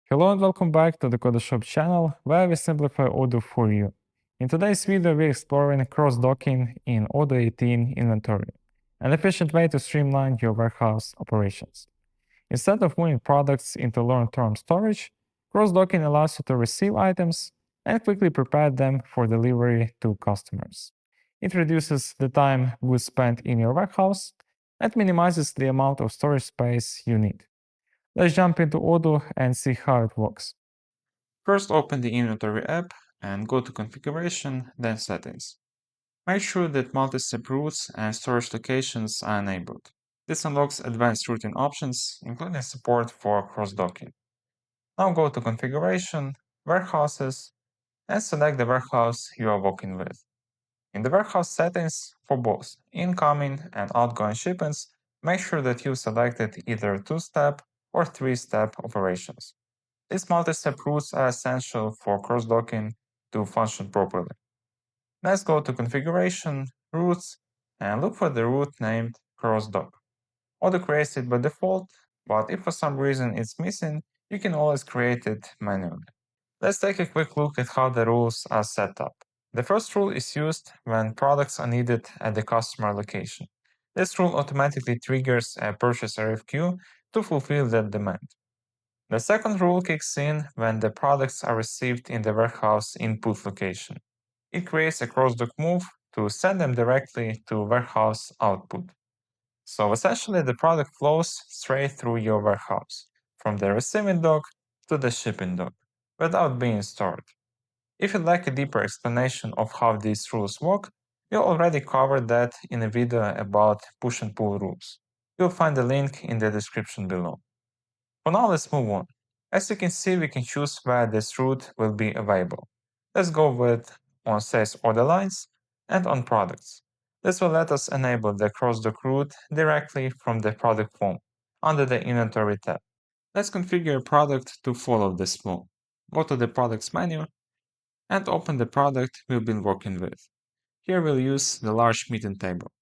Hello and welcome back to the Shop channel, where we simplify Odoo for you. In today's video, we're exploring cross-docking in Odoo 18 inventory, an efficient way to streamline your warehouse operations. Instead of moving products into long-term storage, cross-docking allows you to receive items and quickly prepare them for delivery to customers. It reduces the time goods spent in your warehouse and minimizes the amount of storage space you need. Let's jump into Odoo and see how it works. First, open the Inventory app and go to Configuration, then Settings. Make sure that multi-step routes and storage locations are enabled. This unlocks advanced routing options, including support for cross-docking. Now go to Configuration, Warehouses, and select the warehouse you are working with. In the warehouse settings, for both incoming and outgoing shipments, make sure that you selected either 2-step or 3-step operations. These multi-step routes are essential for cross-docking to function properly. Let's go to Configuration, Routes, and look for the route named cross-dock. Odoo creates it by default, but if for some reason it's missing, you can always create it manually. Let's take a quick look at how the rules are set up. The first rule is used when products are needed at the customer location. This rule automatically triggers a purchase RFQ to fulfill that demand. The second rule kicks in when the products are received in the warehouse input location. It creates a cross-dock move to send them directly to warehouse output. So essentially, the product flows straight through your warehouse, from the receiving dock to the shipping dock, without being stored. If you'd like a deeper explanation of how these rules work, we already covered that in a video about push and pull rules. You'll find the link in the description below. For now, let's move on. As you can see, we can choose where this route will be available. Let's go with on sales order lines and on products. This will let us enable the cross-dock route directly from the product form under the Inventory tab. Let's configure a product to follow this flow. Go to the Products menu and open the product we've been working with. Here we'll use the large meeting table.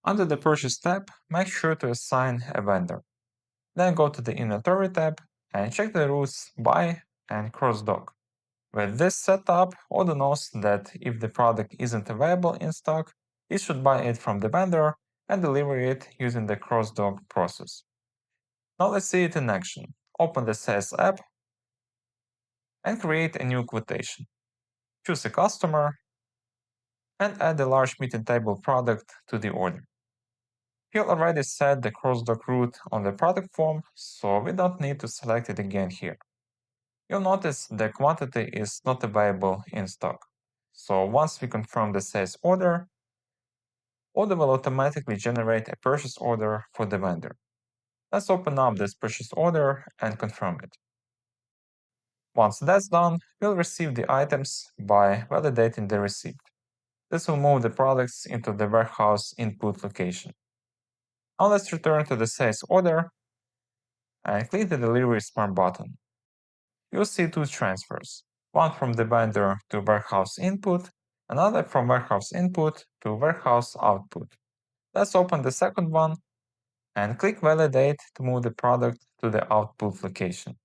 Under the Purchase tab, make sure to assign a vendor. Then go to the Inventory tab and check the routes Buy and Cross-dock. With this setup, Odoo knows that if the product isn't available in stock, it should buy it from the vendor and deliver it using the cross-dock process. Now let's see it in action. Open the Sales app and create a new quotation. Choose a customer and add the large meeting table product to the order. You already set the cross-dock route on the product form, so we don't need to select it again here. You'll notice the quantity is not available in stock. So once we confirm the sales order, Odoo will automatically generate a purchase order for the vendor. Let's open up this purchase order and confirm it. Once that's done, we'll receive the items by validating the receipt. This will move the products into the warehouse input location. Now let's return to the sales order and click the Delivery Smart button. You'll see two transfers, one from the vendor to warehouse input, another from warehouse input to warehouse output. Let's open the second one and click Validate to move the product to the output location.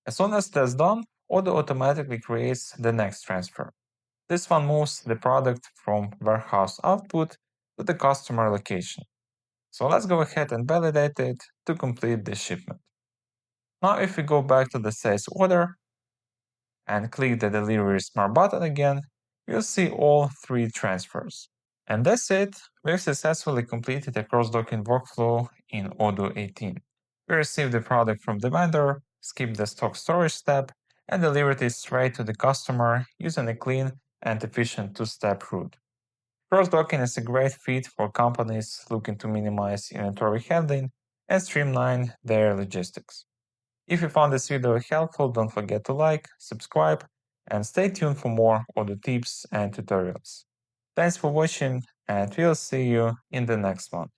As soon as that's done, Odoo automatically creates the next transfer. This one moves the product from warehouse output to the customer location. So let's go ahead and validate it to complete the shipment. Now if we go back to the sales order and click the Delivery Smart button again, you'll see all three transfers. And that's it. We've successfully completed a cross-docking workflow in Odoo 18. We received the product from the vendor, skipped the stock storage step, and delivered it straight to the customer using a clean and efficient two-step route. Cross-docking is a great fit for companies looking to minimize inventory handling and streamline their logistics. If you found this video helpful, don't forget to like, subscribe, and stay tuned for more Odoo tips and tutorials. Thanks for watching, and we'll see you in the next one.